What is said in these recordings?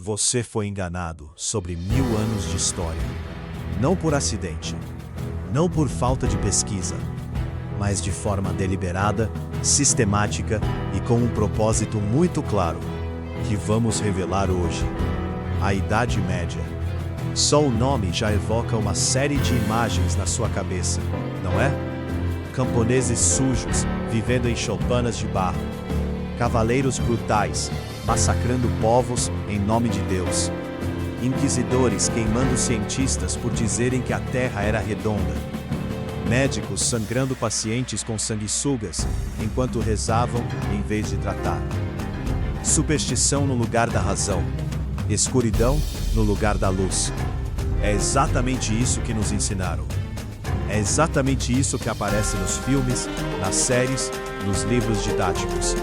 Você foi enganado sobre 1000 anos de história. Não por acidente, não por falta de pesquisa, mas de forma deliberada, sistemática e com um propósito muito claro, que vamos revelar hoje. A Idade Média. Só o nome já evoca uma série de imagens na sua cabeça, não é? Camponeses sujos, vivendo em choupanas de barro. Cavaleiros brutais, massacrando povos em nome de Deus. Inquisidores queimando cientistas por dizerem que a Terra era redonda. Médicos sangrando pacientes com sanguessugas enquanto rezavam em vez de tratar. Superstição no lugar da razão. Escuridão no lugar da luz. É exatamente isso que nos ensinaram. É exatamente isso que aparece nos filmes, nas séries, nos livros didáticos.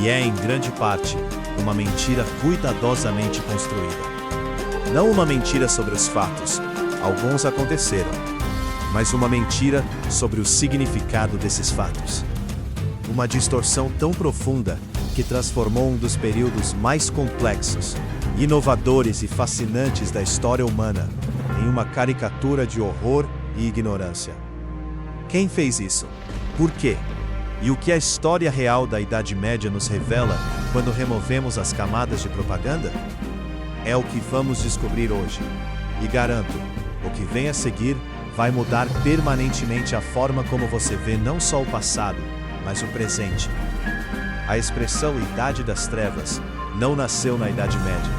E é, em grande parte, uma mentira cuidadosamente construída. Não uma mentira sobre os fatos, alguns aconteceram, mas uma mentira sobre o significado desses fatos. Uma distorção tão profunda que transformou um dos períodos mais complexos, inovadores e fascinantes da história humana em uma caricatura de horror e ignorância. Quem fez isso? Por quê? E o que a história real da Idade Média nos revela quando removemos as camadas de propaganda? É o que vamos descobrir hoje. E garanto, o que vem a seguir vai mudar permanentemente a forma como você vê não só o passado, mas o presente. A expressão Idade das Trevas não nasceu na Idade Média.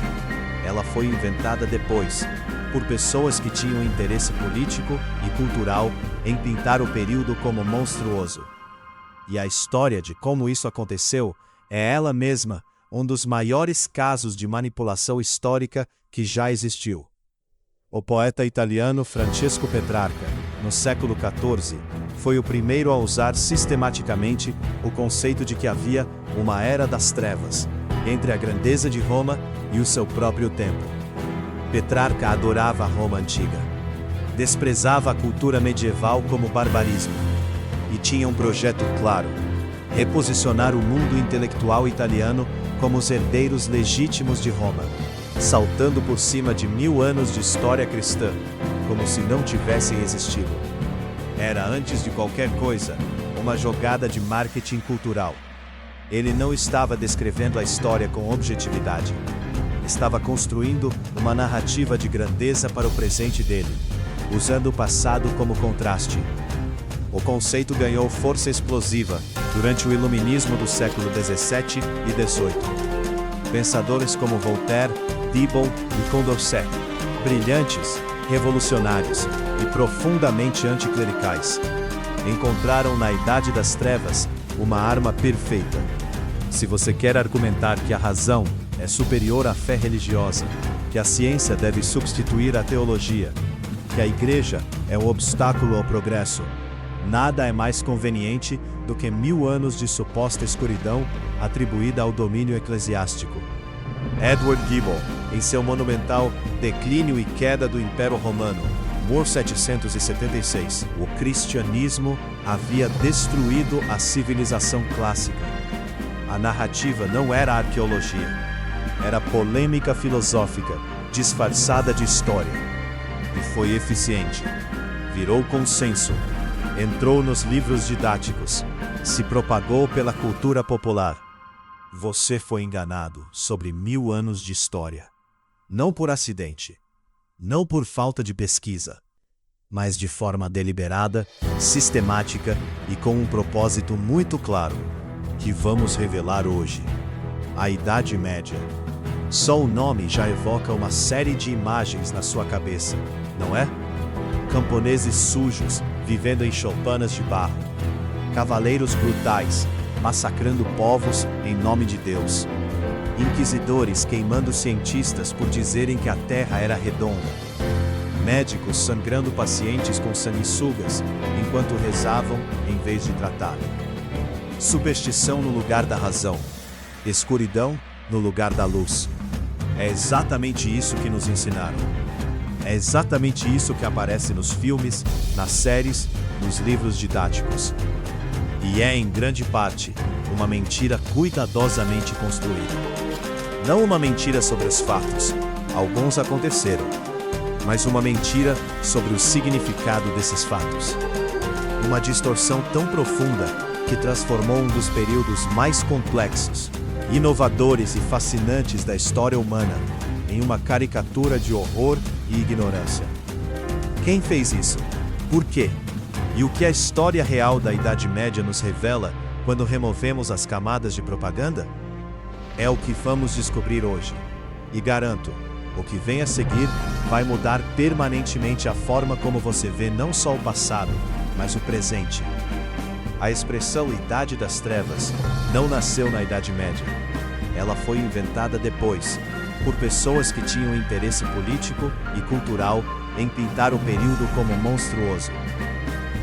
Ela foi inventada depois, por pessoas que tinham interesse político e cultural em pintar o período como monstruoso. E a história de como isso aconteceu é ela mesma um dos maiores casos de manipulação histórica que já existiu. O poeta italiano Francesco Petrarca, no século XIV, foi o primeiro a usar sistematicamente o conceito de que havia uma era das trevas entre a grandeza de Roma e o seu próprio tempo. Petrarca adorava a Roma antiga, desprezava a cultura medieval como barbarismo, e tinha um projeto claro: reposicionar o mundo intelectual italiano como os herdeiros legítimos de Roma, saltando por cima de 1000 anos de história cristã, como se não tivessem existido. Era, antes de qualquer coisa, uma jogada de marketing cultural. Ele não estava descrevendo a história com objetividade. Estava construindo uma narrativa de grandeza para o presente dele, usando o passado como contraste. O conceito ganhou força explosiva durante o Iluminismo do século XVII e XVIII. Pensadores como Voltaire, Diderot e Condorcet, brilhantes, revolucionários e profundamente anticlericais, encontraram na Idade das Trevas uma arma perfeita. Se você quer argumentar que a razão é superior à fé religiosa, que a ciência deve substituir a teologia, que a igreja é um obstáculo ao progresso, nada é mais conveniente do que 1000 anos de suposta escuridão atribuída ao domínio eclesiástico. Edward Gibbon, em seu monumental Declínio e Queda do Império Romano, 1776, o cristianismo havia destruído a civilização clássica. A narrativa não era arqueologia, era polêmica filosófica, disfarçada de história. E foi eficiente. Virou consenso. Entrou nos livros didáticos, se propagou pela cultura popular. Você foi enganado sobre 1000 anos de história. Não por acidente, não por falta de pesquisa, mas de forma deliberada, sistemática e com um propósito muito claro, que vamos revelar hoje. A Idade Média. Só o nome já evoca uma série de imagens na sua cabeça, não é? Camponeses sujos, vivendo em choupanas de barro. Cavaleiros brutais, massacrando povos em nome de Deus. Inquisidores queimando cientistas por dizerem que a Terra era redonda. Médicos sangrando pacientes com sanguessugas enquanto rezavam em vez de tratar. Superstição no lugar da razão. Escuridão no lugar da luz. É exatamente isso que nos ensinaram. É exatamente isso que aparece nos filmes, nas séries, nos livros didáticos. E é, em grande parte, uma mentira cuidadosamente construída. Não uma mentira sobre os fatos, alguns aconteceram, mas uma mentira sobre o significado desses fatos. Uma distorção tão profunda que transformou um dos períodos mais complexos, inovadores e fascinantes da história humana em uma caricatura de horror e ignorância. Quem fez isso? Por quê? E o que a história real da Idade Média nos revela quando removemos as camadas de propaganda? É o que vamos descobrir hoje. E garanto, o que vem a seguir vai mudar permanentemente a forma como você vê não só o passado, mas o presente. A expressão Idade das Trevas não nasceu na Idade Média. Ela foi inventada depois, por pessoas que tinham interesse político e cultural em pintar o período como monstruoso.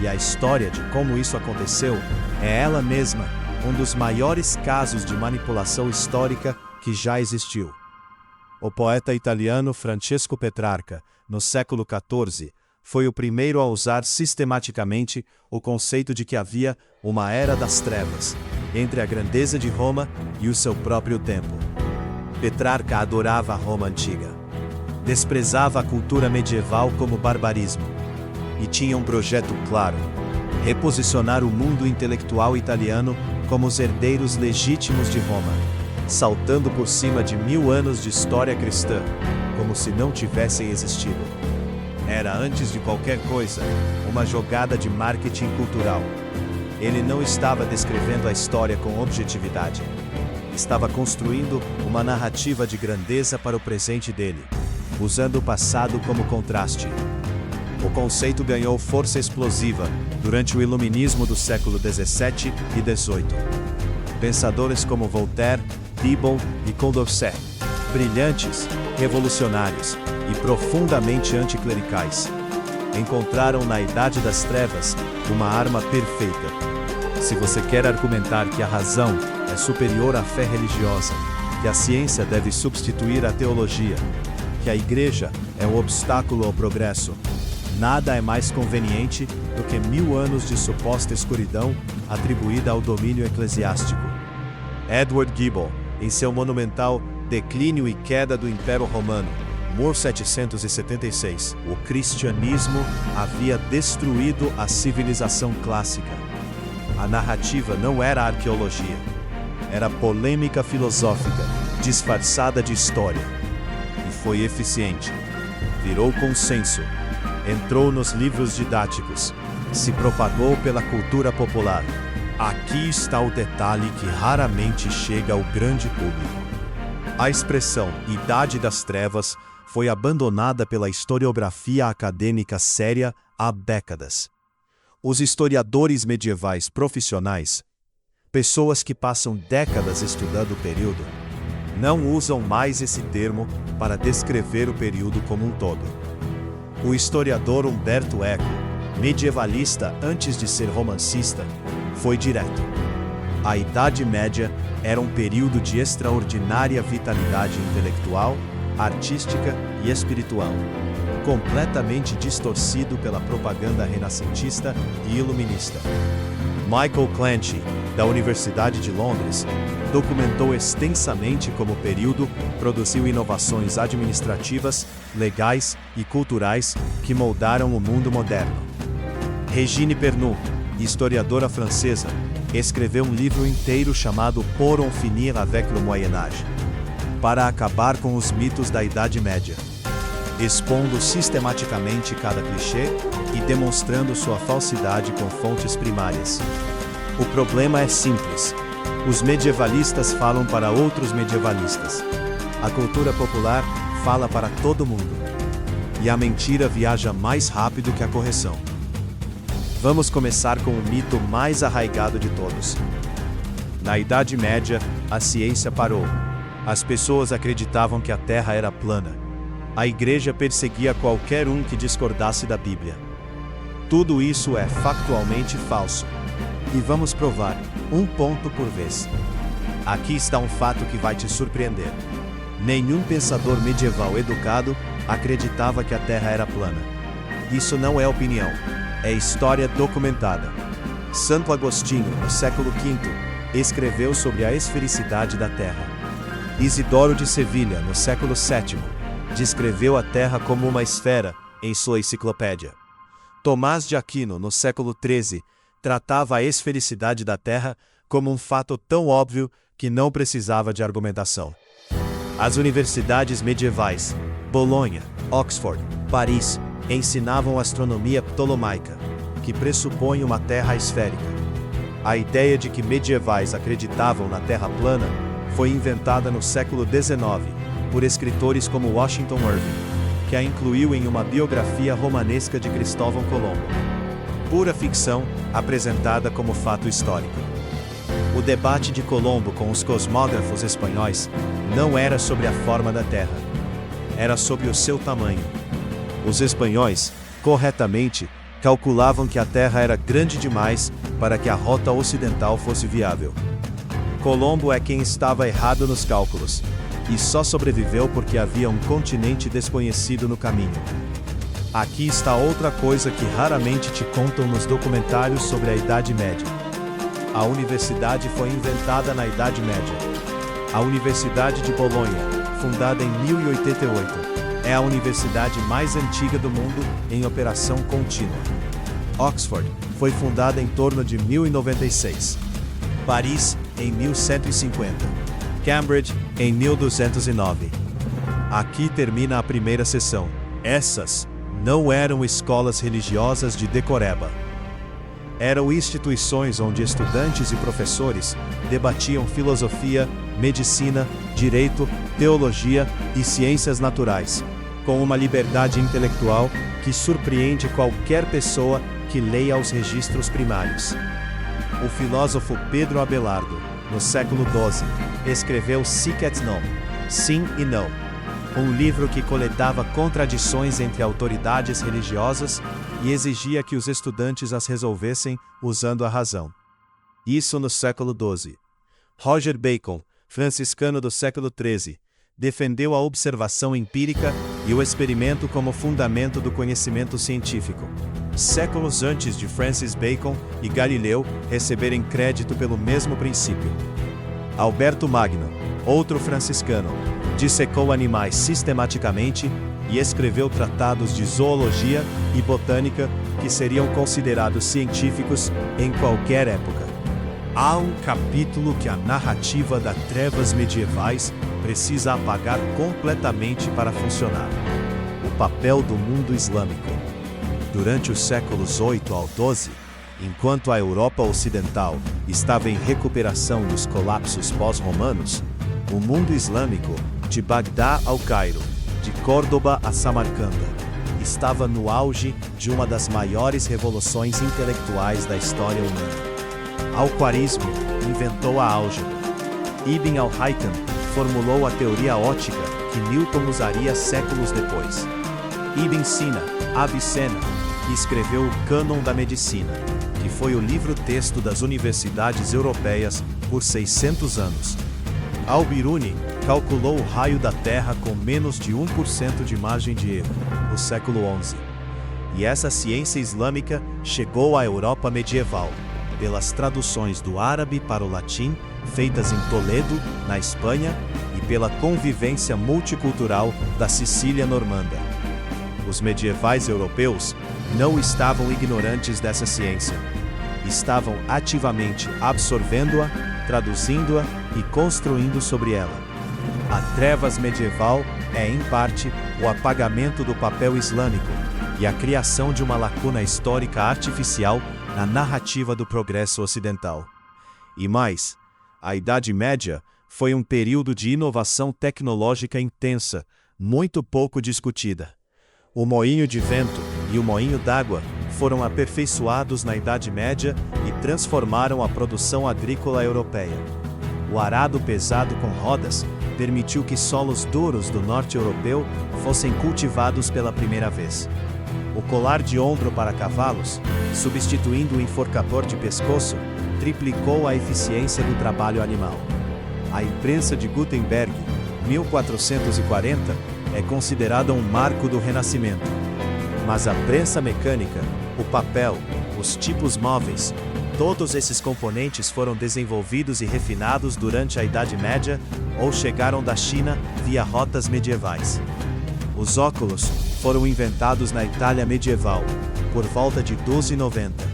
E a história de como isso aconteceu é ela mesma um dos maiores casos de manipulação histórica que já existiu. O poeta italiano Francesco Petrarca, no século XIV, foi o primeiro a usar sistematicamente o conceito de que havia uma era das trevas entre a grandeza de Roma e o seu próprio tempo. Petrarca adorava a Roma antiga, desprezava a cultura medieval como barbarismo e tinha um projeto claro: reposicionar o mundo intelectual italiano como os herdeiros legítimos de Roma, saltando por cima de 1000 anos de história cristã, como se não tivessem existido. Era, antes de qualquer coisa, uma jogada de marketing cultural. Ele não estava descrevendo a história com objetividade. Estava construindo uma narrativa de grandeza para o presente dele, usando o passado como contraste. O conceito ganhou força explosiva durante o Iluminismo do século XVII e XVIII. Pensadores como Voltaire, Dibbon e Condorcet, brilhantes, revolucionários e profundamente anticlericais, encontraram na Idade das Trevas uma arma perfeita. Se você quer argumentar que a razão é superior à fé religiosa, que a ciência deve substituir a teologia, que a igreja é um obstáculo ao progresso, nada é mais conveniente do que 1000 anos de suposta escuridão atribuída ao domínio eclesiástico. Edward Gibbon, em seu monumental Declínio e Queda do Império Romano, 1776, o cristianismo havia destruído a civilização clássica. A narrativa não era arqueologia, era polêmica filosófica, disfarçada de história. E foi eficiente. Virou consenso, entrou nos livros didáticos, se propagou pela cultura popular. Aqui está o detalhe que raramente chega ao grande público. A expressão Idade das Trevas foi abandonada pela historiografia acadêmica séria há décadas. Os historiadores medievais profissionais, pessoas que passam décadas estudando o período, não usam mais esse termo para descrever o período como um todo. O historiador Umberto Eco, medievalista antes de ser romancista, foi direto. A Idade Média era um período de extraordinária vitalidade intelectual, artística e espiritual, completamente distorcido pela propaganda renascentista e iluminista. Michael Clancy, da Universidade de Londres, documentou extensamente como o período produziu inovações administrativas, legais e culturais que moldaram o mundo moderno. Regine Pernoud, historiadora francesa, escreveu um livro inteiro chamado Pour en finir avec le Moyen Âge, para acabar com os mitos da Idade Média, expondo sistematicamente cada clichê e demonstrando sua falsidade com fontes primárias. O problema é simples. Os medievalistas falam para outros medievalistas. A cultura popular fala para todo mundo. E a mentira viaja mais rápido que a correção. Vamos começar com o mito mais arraigado de todos. Na Idade Média, a ciência parou. As pessoas acreditavam que a Terra era plana. A Igreja perseguia qualquer um que discordasse da Bíblia. Tudo isso é factualmente falso. E vamos provar, um ponto por vez. Aqui está um fato que vai te surpreender. Nenhum pensador medieval educado acreditava que a Terra era plana. Isso não é opinião, é história documentada. Santo Agostinho, no século V, escreveu sobre a esfericidade da Terra. Isidoro de Sevilha, no século VII, descreveu a Terra como uma esfera em sua enciclopédia. Tomás de Aquino, no século XIII, tratava a esfericidade da Terra como um fato tão óbvio que não precisava de argumentação. As universidades medievais, Bolonha, Oxford, Paris, ensinavam astronomia ptolomaica, que pressupõe uma Terra esférica. A ideia de que medievais acreditavam na Terra plana foi inventada no século XIX por escritores como Washington Irving, que a incluiu em uma biografia romanesca de Cristóvão Colombo. Pura ficção apresentada como fato histórico. O debate de Colombo com os cosmógrafos espanhóis não era sobre a forma da Terra, era sobre o seu tamanho. Os espanhóis, corretamente, calculavam que a Terra era grande demais para que a rota ocidental fosse viável. Colombo é quem estava errado nos cálculos, e só sobreviveu porque havia um continente desconhecido no caminho. Aqui está outra coisa que raramente te contam nos documentários sobre a Idade Média. A universidade foi inventada na Idade Média. A Universidade de Bolonha, fundada em 1088, é a universidade mais antiga do mundo em operação contínua. Oxford foi fundada em torno de 1096. Paris, em 1150. Cambridge, em 1209. Aqui termina a primeira sessão. Essas não eram escolas religiosas de decoreba. Eram instituições onde estudantes e professores debatiam filosofia, medicina, direito, teologia e ciências naturais, com uma liberdade intelectual que surpreende qualquer pessoa que leia os registros primários. O filósofo Pedro Abelardo, no século XII, escreveu Sic et Non, Sim e Não, um livro que coletava contradições entre autoridades religiosas e exigia que os estudantes as resolvessem usando a razão. Isso no século XII. Roger Bacon, franciscano do século XIII, defendeu a observação empírica e o experimento como fundamento do conhecimento científico. Séculos antes de Francis Bacon e Galileu receberem crédito pelo mesmo princípio. Alberto Magno, outro franciscano, dissecou animais sistematicamente e escreveu tratados de zoologia e botânica que seriam considerados científicos em qualquer época. Há um capítulo que a narrativa das trevas medievais precisa apagar completamente para funcionar: o papel do mundo islâmico. Durante os séculos 8 ao 12, enquanto a Europa Ocidental estava em recuperação dos colapsos pós-romanos, o mundo islâmico, de Bagdá ao Cairo, de Córdoba a Samarcanda, estava no auge de uma das maiores revoluções intelectuais da história humana. Al-Khwarizmi inventou a álgebra. Ibn al-Haytham formulou a teoria ótica que Newton usaria séculos depois. Ibn Sina, Avicena, escreveu o Cânon da Medicina, que foi o livro-texto das universidades europeias por 600 anos. Al-Biruni calculou o raio da Terra com menos de 1% de margem de erro, no século XI. E essa ciência islâmica chegou à Europa medieval, pelas traduções do árabe para o latim, feitas em Toledo, na Espanha, e pela convivência multicultural da Sicília normanda. Os medievais europeus não estavam ignorantes dessa ciência. Estavam ativamente absorvendo-a, traduzindo-a e construindo sobre ela. A trevas medieval é, em parte, o apagamento do papel islâmico e a criação de uma lacuna histórica artificial na narrativa do progresso ocidental. E mais, a Idade Média foi um período de inovação tecnológica intensa, muito pouco discutida. O moinho de vento e o moinho d'água foram aperfeiçoados na Idade Média e transformaram a produção agrícola europeia. O arado pesado com rodas permitiu que solos duros do norte europeu fossem cultivados pela primeira vez. O colar de ombro para cavalos, substituindo o enforcador de pescoço, triplicou a eficiência do trabalho animal. A imprensa de Gutenberg, 1440, é considerada um marco do Renascimento. Mas a prensa mecânica, o papel, os tipos móveis, Todos esses componentes foram desenvolvidos e refinados durante a Idade Média ou chegaram da China via rotas medievais. Os óculos foram inventados na Itália medieval, por volta de 1290.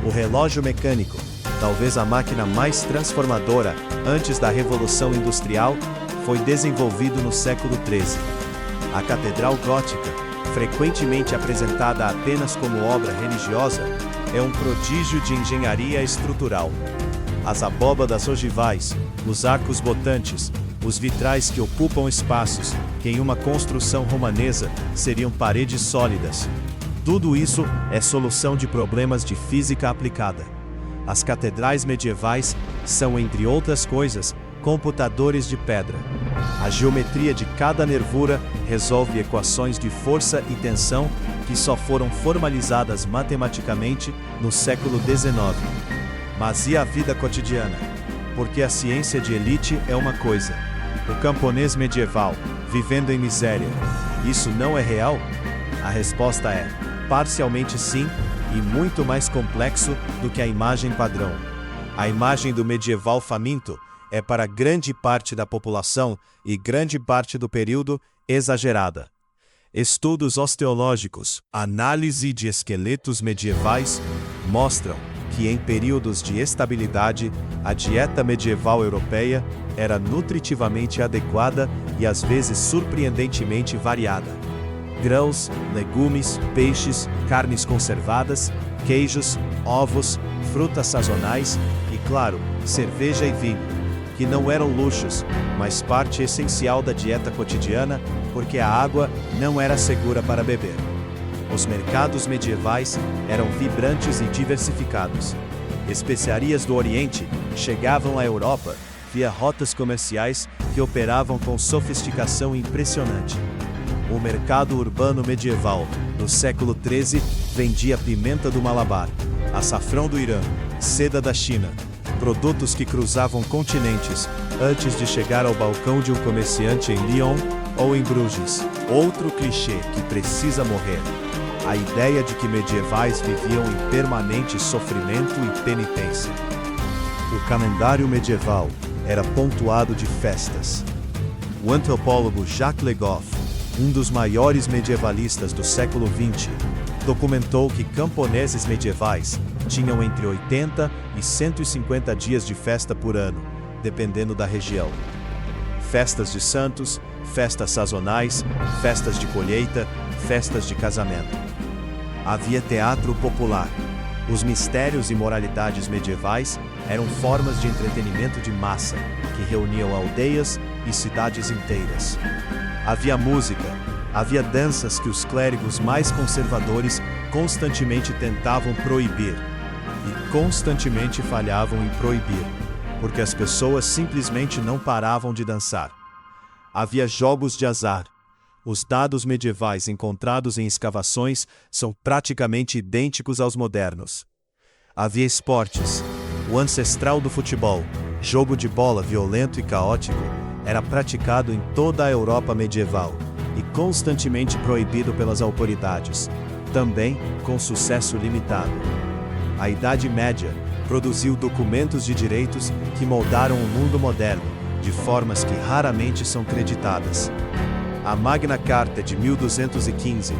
O relógio mecânico, talvez a máquina mais transformadora antes da Revolução Industrial, foi desenvolvido no século XIII. A Catedral Gótica, frequentemente apresentada apenas como obra religiosa, é um prodígio de engenharia estrutural. As abóbadas ogivais, os arcos botantes, os vitrais que ocupam espaços que em uma construção romanesa seriam paredes sólidas. Tudo isso é solução de problemas de física aplicada. As catedrais medievais são, entre outras coisas, computadores de pedra. A geometria de cada nervura resolve equações de força e tensão que só foram formalizadas matematicamente no século XIX. Mas e a vida cotidiana? Porque a ciência de elite é uma coisa. O camponês medieval, vivendo em miséria, isso não é real? A resposta é, parcialmente sim, e muito mais complexo do que a imagem padrão. A imagem do medieval faminto é para grande parte da população e grande parte do período exagerada. Estudos osteológicos, análise de esqueletos medievais mostram que em períodos de estabilidade, a dieta medieval europeia era nutritivamente adequada e às vezes surpreendentemente variada. Grãos, legumes, peixes, carnes conservadas, queijos, ovos, frutas sazonais e, claro, cerveja e vinho, que não eram luxos, mas parte essencial da dieta cotidiana, porque a água não era segura para beber. Os mercados medievais eram vibrantes e diversificados. Especiarias do Oriente chegavam à Europa via rotas comerciais que operavam com sofisticação impressionante. O mercado urbano medieval, no século XIII, vendia pimenta do Malabar, açafrão do Irã, seda da China, produtos que cruzavam continentes antes de chegar ao balcão de um comerciante em Lyon ou em Bruges. Outro clichê que precisa morrer: a ideia de que medievais viviam em permanente sofrimento e penitência. O calendário medieval era pontuado de festas. O antropólogo Jacques Le Goff, um dos maiores medievalistas do século XX, documentou que camponeses medievais tinham entre 80 e 150 dias de festa por ano, dependendo da região. Festas de santos, festas sazonais, festas de colheita, festas de casamento. Havia teatro popular. Os mistérios e moralidades medievais eram formas de entretenimento de massa, que reuniam aldeias e cidades inteiras. Havia música, havia danças que os clérigos mais conservadores constantemente tentavam proibir, e constantemente falhavam em proibir, porque as pessoas simplesmente não paravam de dançar. Havia jogos de azar. Os dados medievais encontrados em escavações são praticamente idênticos aos modernos. Havia esportes. O ancestral do futebol, jogo de bola violento e caótico, era praticado em toda a Europa medieval e constantemente proibido pelas autoridades, também com sucesso limitado. A Idade Média produziu documentos de direitos que moldaram o mundo moderno de formas que raramente são creditadas. A Magna Carta de 1215,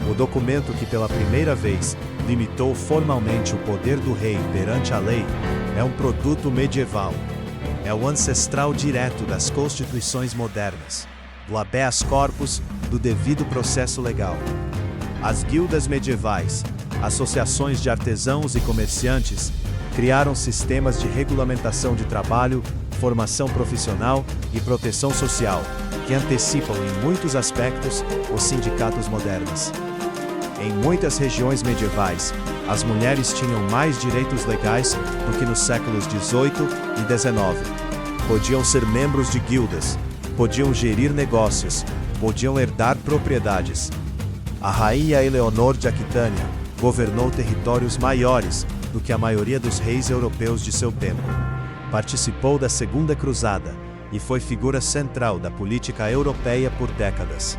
o documento que pela primeira vez limitou formalmente o poder do rei perante a lei, é um produto medieval. É o ancestral direto das constituições modernas, do habeas corpus, do devido processo legal. As guildas medievais, associações de artesãos e comerciantes, criaram sistemas de regulamentação de trabalho, formação profissional e proteção social, que antecipam em muitos aspectos os sindicatos modernos. Em muitas regiões medievais, as mulheres tinham mais direitos legais do que nos séculos XVIII e XIX. Podiam ser membros de guildas, podiam gerir negócios, podiam herdar propriedades. A rainha Eleonor de Aquitânia governou territórios maiores do que a maioria dos reis europeus de seu tempo. Participou da Segunda Cruzada e foi figura central da política europeia por décadas.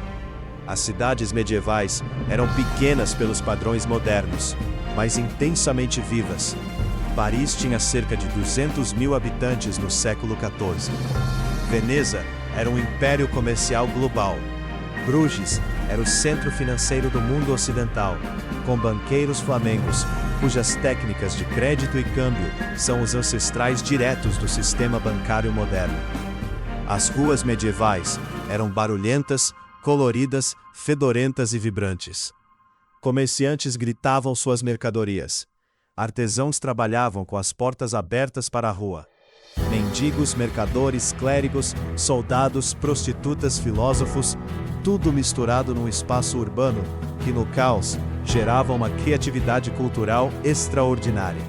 As cidades medievais eram pequenas pelos padrões modernos, mas intensamente vivas. Paris tinha cerca de 200 mil habitantes no século XIV. Veneza era um império comercial global. Bruges era o centro financeiro do mundo ocidental, com banqueiros flamengos, cujas técnicas de crédito e câmbio são os ancestrais diretos do sistema bancário moderno. As ruas medievais eram barulhentas, coloridas, fedorentas e vibrantes. Comerciantes gritavam suas mercadorias. Artesãos trabalhavam com as portas abertas para a rua. Mendigos, mercadores, clérigos, soldados, prostitutas, filósofos, tudo misturado num espaço urbano que, no caos, gerava uma criatividade cultural extraordinária.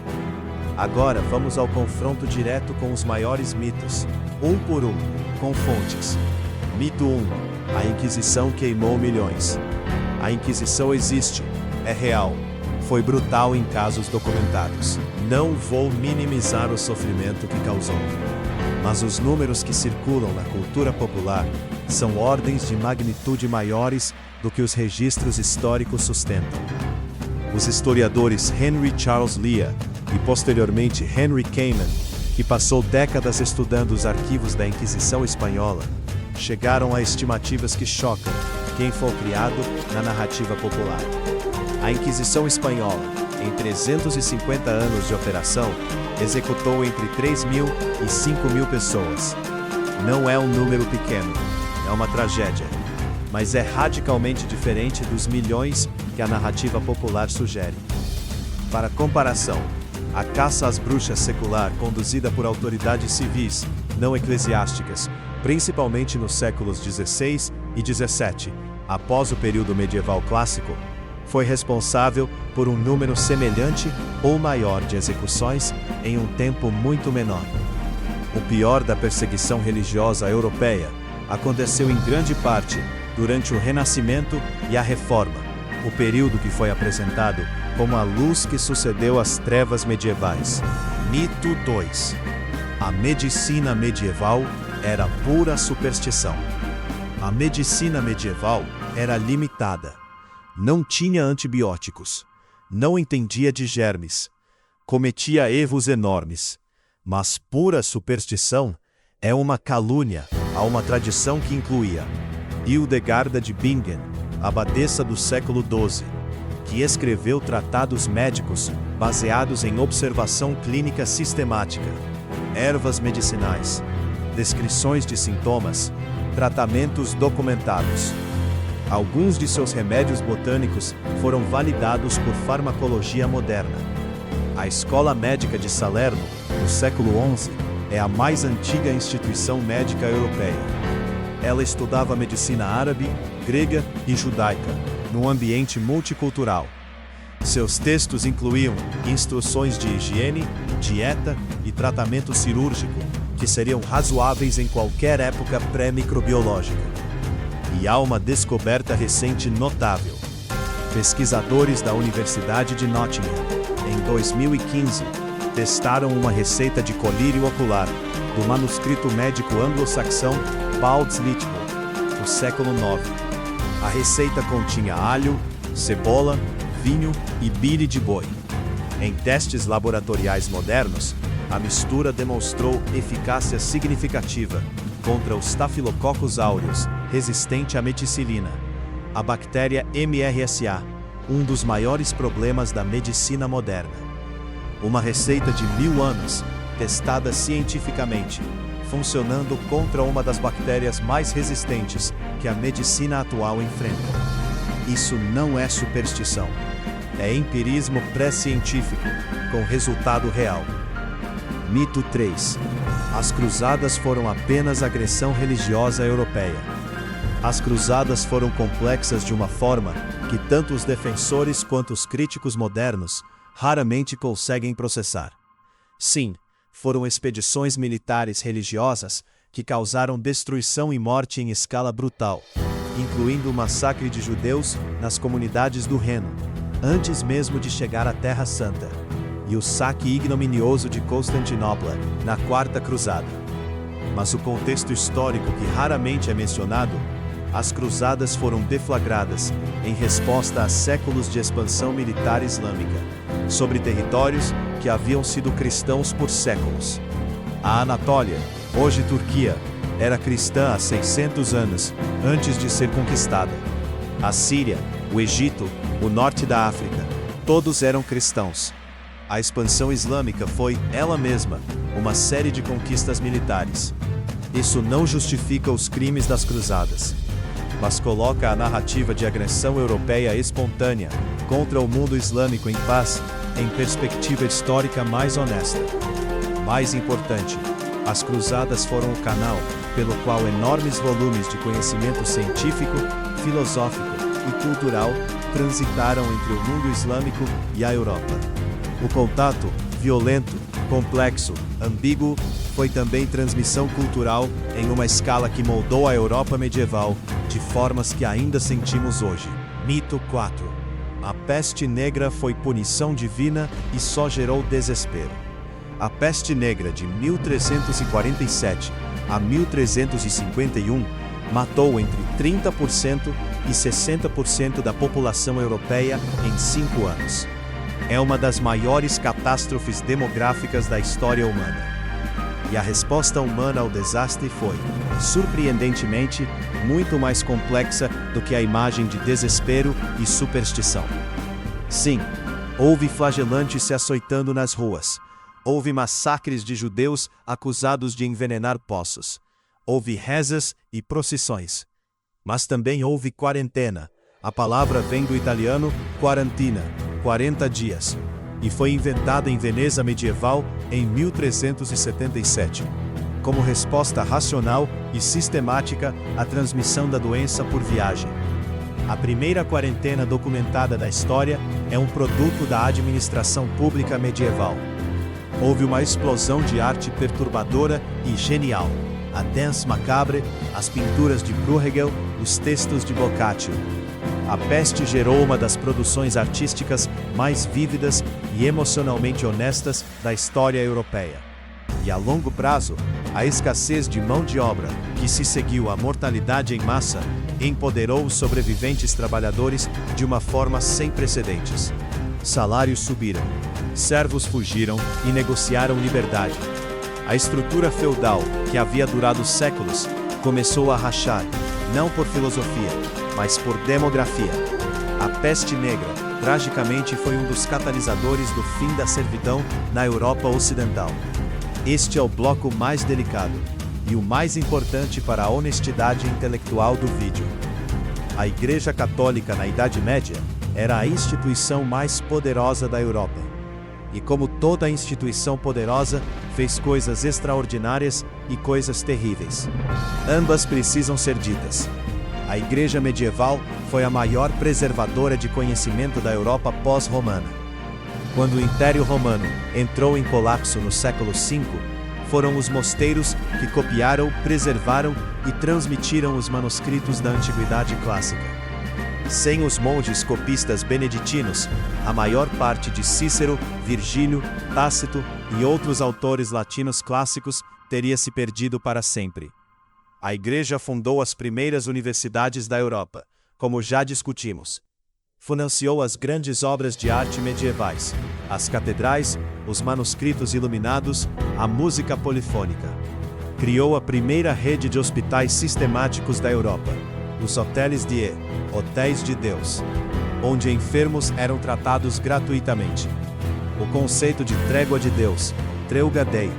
Agora vamos ao confronto direto com os maiores mitos, um por um, com fontes. Mito 1. A Inquisição queimou milhões. A Inquisição existe, é real, foi brutal em casos documentados. Não vou minimizar o sofrimento que causou. Mas os números que circulam na cultura popular são ordens de magnitude maiores do que os registros históricos sustentam. Os historiadores Henry Charles Lea e posteriormente Henry Kamen, que passou décadas estudando os arquivos da Inquisição Espanhola, chegaram a estimativas que chocam quem for criado na narrativa popular. A Inquisição Espanhola, em 350 anos de operação, executou entre 3 mil e 5 mil pessoas. Não é um número pequeno, é uma tragédia, mas é radicalmente diferente dos milhões que a narrativa popular sugere. Para comparação, a caça às bruxas secular conduzida por autoridades civis, não eclesiásticas, principalmente nos séculos XVI e XVII, após o período medieval clássico, foi responsável por um número semelhante ou maior de execuções em um tempo muito menor. O pior da perseguição religiosa europeia aconteceu em grande parte durante o Renascimento e a Reforma, o período que foi apresentado como a luz que sucedeu às trevas medievais. Mito 2. A medicina medieval era pura superstição. A medicina medieval era limitada. Não tinha antibióticos. Não entendia de germes. Cometia erros enormes. Mas pura superstição é uma calúnia a uma tradição que incluía Hildegarda de Bingen, abadesa do século XII, que escreveu tratados médicos baseados em observação clínica sistemática, ervas medicinais, descrições de sintomas, tratamentos documentados. Alguns de seus remédios botânicos foram validados por farmacologia moderna. A Escola Médica de Salerno, no século XI, é a mais antiga instituição médica europeia. Ela estudava medicina árabe, grega e judaica, num ambiente multicultural. Seus textos incluíam instruções de higiene, dieta e tratamento cirúrgico, que seriam razoáveis em qualquer época pré-microbiológica. E há uma descoberta recente notável. Pesquisadores da Universidade de Nottingham, em 2015, testaram uma receita de colírio ocular do manuscrito médico anglo-saxão Bald's Lichtbook, do século IX. A receita continha alho, cebola, vinho e bile de boi. Em testes laboratoriais modernos, a mistura demonstrou eficácia significativa contra o Staphylococcus aureus, resistente à meticilina, a bactéria MRSA, um dos maiores problemas da medicina moderna. Uma receita de 1000 anos, testada cientificamente, funcionando contra uma das bactérias mais resistentes que a medicina atual enfrenta. Isso não é superstição, é empirismo pré-científico, com resultado real. Mito 3. As cruzadas foram apenas agressão religiosa europeia. As cruzadas foram complexas de uma forma que tanto os defensores quanto os críticos modernos raramente conseguem processar. Sim, foram expedições militares religiosas que causaram destruição e morte em escala brutal, incluindo o massacre de judeus nas comunidades do Reno, antes mesmo de chegar à Terra Santa, e o saque ignominioso de Constantinopla na Quarta Cruzada. Mas o contexto histórico que raramente é mencionado, as cruzadas foram deflagradas em resposta a séculos de expansão militar islâmica. sobre territórios que haviam sido cristãos por séculos. A Anatólia, hoje Turquia, era cristã há 600 anos antes de ser conquistada. A Síria, o Egito, o norte da África, todos eram cristãos. A expansão islâmica foi, ela mesma, uma série de conquistas militares. Isso não justifica os crimes das cruzadas, mas coloca a narrativa de agressão europeia espontânea contra o mundo islâmico em paz em perspectiva histórica mais honesta. Mais importante, as cruzadas foram o canal pelo qual enormes volumes de conhecimento científico, filosófico e cultural transitaram entre o mundo islâmico e a Europa. O contato, violento, complexo, ambíguo, foi também transmissão cultural em uma escala que moldou a Europa medieval de formas que ainda sentimos hoje. Mito 4. A peste negra foi punição divina e só gerou desespero. A peste negra de 1347 a 1351 matou entre 30% e 60% da população europeia em 5 anos. É uma das maiores catástrofes demográficas da história humana. E a resposta humana ao desastre foi, surpreendentemente, muito mais complexa do que a imagem de desespero e superstição. Sim, houve flagelantes se açoitando nas ruas. Houve massacres de judeus acusados de envenenar poços. Houve rezas e procissões. Mas também houve quarentena. A palavra vem do italiano quarantina, 40 dias. E foi inventada em Veneza medieval em 1377. Como resposta racional e sistemática à transmissão da doença por viagem. A primeira quarentena documentada da história é um produto da administração pública medieval. Houve uma explosão de arte perturbadora e genial. A danse macabre, as pinturas de Bruegel, os textos de Boccaccio. A peste gerou uma das produções artísticas mais vívidas e emocionalmente honestas da história europeia. E a longo prazo, a escassez de mão de obra, que se seguiu à mortalidade em massa, empoderou os sobreviventes trabalhadores de uma forma sem precedentes. Salários subiram, servos fugiram e negociaram liberdade. A estrutura feudal, que havia durado séculos, começou a rachar, não por filosofia, mas por demografia. A peste negra, tragicamente, foi um dos catalisadores do fim da servidão na Europa Ocidental. Este é o bloco mais delicado e o mais importante para a honestidade intelectual do vídeo. A Igreja Católica na Idade Média era a instituição mais poderosa da Europa. E como toda instituição poderosa, fez coisas extraordinárias e coisas terríveis. Ambas precisam ser ditas. A Igreja medieval foi a maior preservadora de conhecimento da Europa pós-romana. Quando o Império Romano entrou em colapso no século V, foram os mosteiros que copiaram, preservaram e transmitiram os manuscritos da Antiguidade Clássica. Sem os monges copistas beneditinos, a maior parte de Cícero, Virgílio, Tácito e outros autores latinos clássicos teria se perdido para sempre. A Igreja fundou as primeiras universidades da Europa, como já discutimos. Financiou as grandes obras de arte medievais, as catedrais, os manuscritos iluminados, a música polifônica. Criou a primeira rede de hospitais sistemáticos da Europa, os Hotéis de Hotéis de Deus, onde enfermos eram tratados gratuitamente. O conceito de trégua de Deus, Treuga Dei,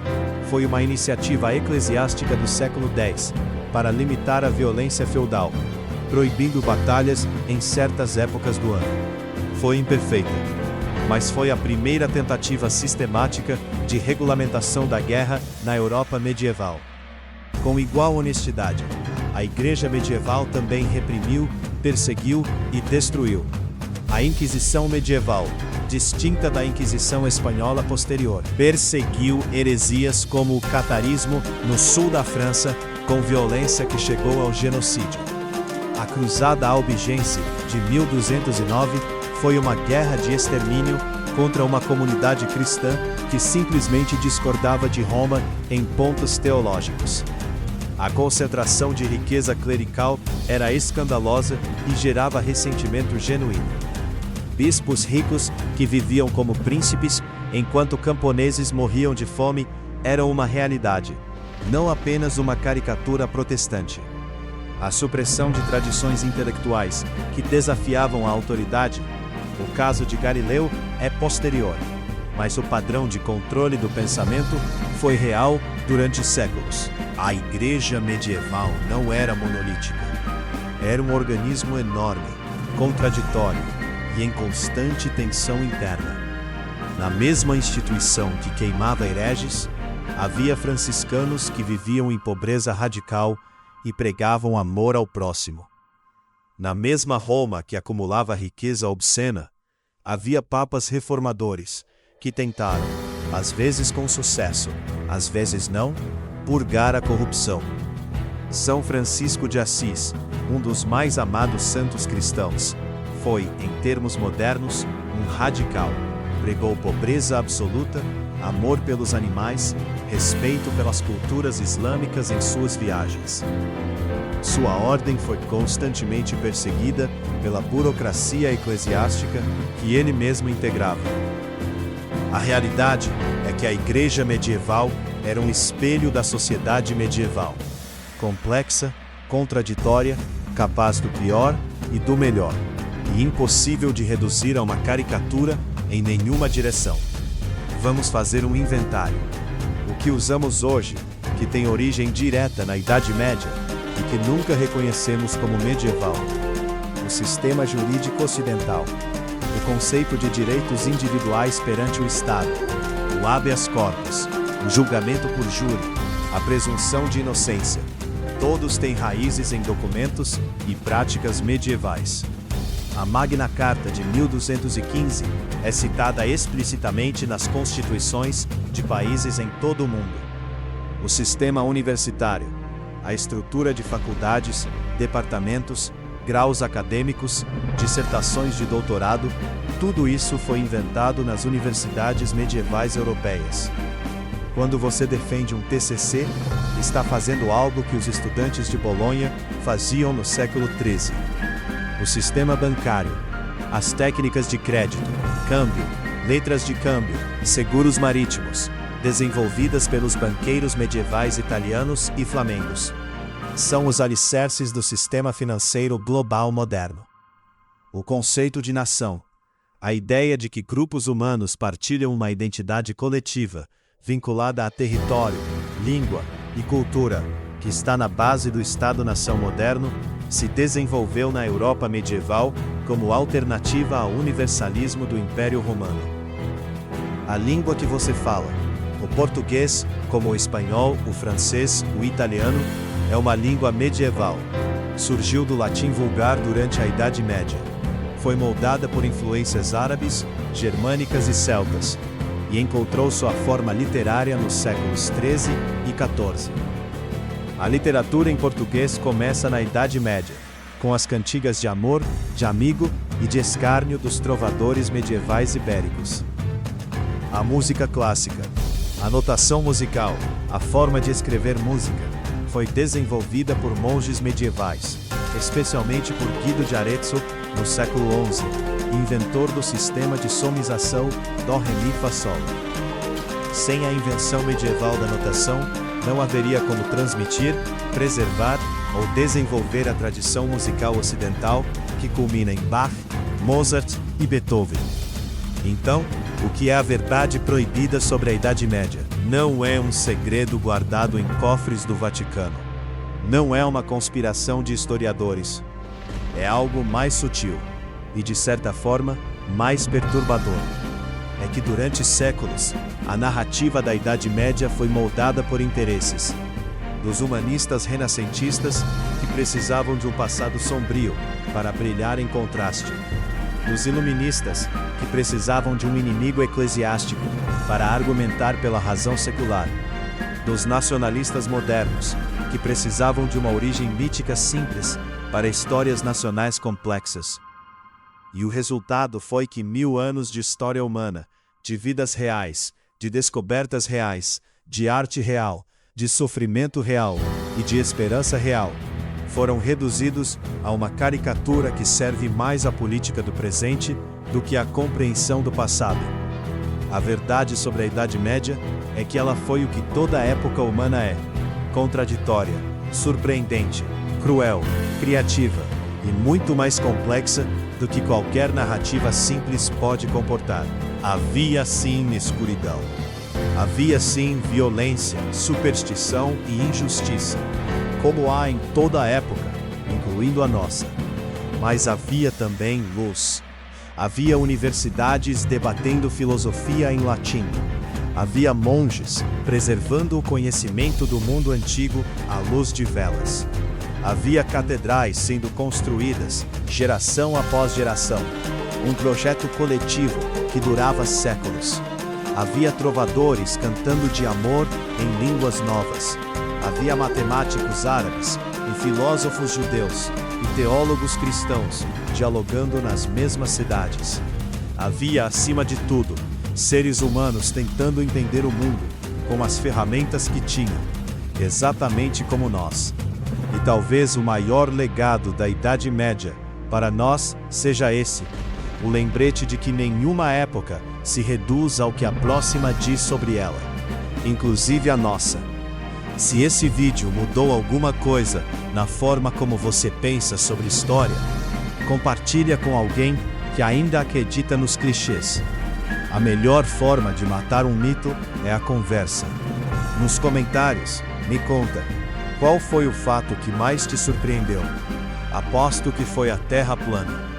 foi uma iniciativa eclesiástica do século X para limitar a violência feudal, proibindo batalhas em certas épocas do ano. Foi imperfeita, mas foi a primeira tentativa sistemática de regulamentação da guerra na Europa medieval. Com igual honestidade, a Igreja medieval também reprimiu, perseguiu e destruiu. A Inquisição medieval, distinta da Inquisição espanhola posterior, perseguiu heresias como o catarismo no sul da França, com violência que chegou ao genocídio. A Cruzada Albigense, de 1209, foi uma guerra de extermínio contra uma comunidade cristã que simplesmente discordava de Roma em pontos teológicos. A concentração de riqueza clerical era escandalosa e gerava ressentimento genuíno. bispos ricos que viviam como príncipes enquanto camponeses morriam de fome eram uma realidade, não apenas uma caricatura protestante. A supressão de tradições intelectuais que desafiavam a autoridade, o caso de Galileu, é posterior, mas o padrão de controle do pensamento foi real durante séculos. A igreja medieval não era monolítica. Era um organismo enorme, contraditório e em constante tensão interna. Na mesma instituição que queimava hereges, havia franciscanos que viviam em pobreza radical e pregavam amor ao próximo. Na mesma Roma que acumulava riqueza obscena, havia papas reformadores que tentaram, às vezes com sucesso, às vezes não, purgar a corrupção. São Francisco de Assis, um dos mais amados santos cristãos, foi, em termos modernos, um radical. Pregou pobreza absoluta, amor pelos animais, respeito pelas culturas islâmicas em suas viagens. Sua ordem foi constantemente perseguida pela burocracia eclesiástica que ele mesmo integrava. A realidade é que a igreja medieval era um espelho da sociedade medieval, complexa, contraditória, capaz do pior e do melhor, e impossível de reduzir a uma caricatura em nenhuma direção. Vamos fazer um inventário. O que usamos hoje, que tem origem direta na Idade Média e que nunca reconhecemos como medieval. O sistema jurídico ocidental, o conceito de direitos individuais perante o Estado, o habeas corpus, o julgamento por júri, a presunção de inocência, todos têm raízes em documentos e práticas medievais. A Magna Carta de 1215 é citada explicitamente nas constituições de países em todo o mundo. O sistema universitário, a estrutura de faculdades, departamentos, graus acadêmicos, dissertações de doutorado, tudo isso foi inventado nas universidades medievais europeias. Quando você defende um TCC, está fazendo algo que os estudantes de Bolonha faziam no século XIII. O sistema bancário, as técnicas de crédito, câmbio, letras de câmbio, seguros marítimos, desenvolvidas pelos banqueiros medievais italianos e flamengos, são os alicerces do sistema financeiro global moderno. O conceito de nação, a ideia de que grupos humanos partilham uma identidade coletiva, vinculada a território, língua e cultura, que está na base do Estado-nação moderno, se desenvolveu na Europa medieval como alternativa ao universalismo do Império Romano. A língua que você fala, o português, como o espanhol, o francês, o italiano, é uma língua medieval. Surgiu do latim vulgar durante a Idade Média. Foi moldada por influências árabes, germânicas e celtas, e encontrou sua forma literária nos séculos XIII e XIV. A literatura em português começa na Idade Média, com as cantigas de amor, de amigo e de escárnio dos trovadores medievais ibéricos. A música clássica, a notação musical, a forma de escrever música, foi desenvolvida por monges medievais, especialmente por Guido de Arezzo, no século XI, inventor do sistema de somização Dó, Ré, Mi, Fá, Sol. Sem a invenção medieval da notação, não haveria como transmitir, preservar ou desenvolver a tradição musical ocidental que culmina em Bach, Mozart e Beethoven. Então, o que é a verdade proibida sobre a Idade Média? Não é um segredo guardado em cofres do Vaticano. Não é uma conspiração de historiadores. É algo mais sutil e, de certa forma, mais perturbador. É que durante séculos, a narrativa da Idade Média foi moldada por interesses dos humanistas renascentistas que precisavam de um passado sombrio para brilhar em contraste, dos iluministas que precisavam de um inimigo eclesiástico para argumentar pela razão secular, dos nacionalistas modernos que precisavam de uma origem mítica simples para histórias nacionais complexas. E o resultado foi que 1000 anos de história humana, de vidas reais, de descobertas reais, de arte real, de sofrimento real e de esperança real, foram reduzidos a uma caricatura que serve mais à política do presente do que a compreensão do passado. A verdade sobre a Idade Média é que ela foi o que toda a época humana é: contraditória, surpreendente, cruel, criativa e muito mais complexa do que qualquer narrativa simples pode comportar. Havia sim escuridão. Havia sim violência, superstição e injustiça, como há em toda a época, incluindo a nossa. Mas havia também luz. Havia universidades debatendo filosofia em latim. Havia monges preservando o conhecimento do mundo antigo à luz de velas. Havia catedrais sendo construídas, geração após geração. Um projeto coletivo que durava séculos. Havia trovadores cantando de amor em línguas novas. Havia matemáticos árabes e filósofos judeus e teólogos cristãos dialogando nas mesmas cidades. Havia, acima de tudo, seres humanos tentando entender o mundo com as ferramentas que tinham, exatamente como nós. E talvez o maior legado da Idade Média para nós seja esse: o lembrete de que nenhuma época se reduz ao que a próxima diz sobre ela, inclusive a nossa. Se esse vídeo mudou alguma coisa na forma como você pensa sobre história, compartilha com alguém que ainda acredita nos clichês. A melhor forma de matar um mito é a conversa. Nos comentários, me conta, qual foi o fato que mais te surpreendeu? Aposto que foi a Terra plana.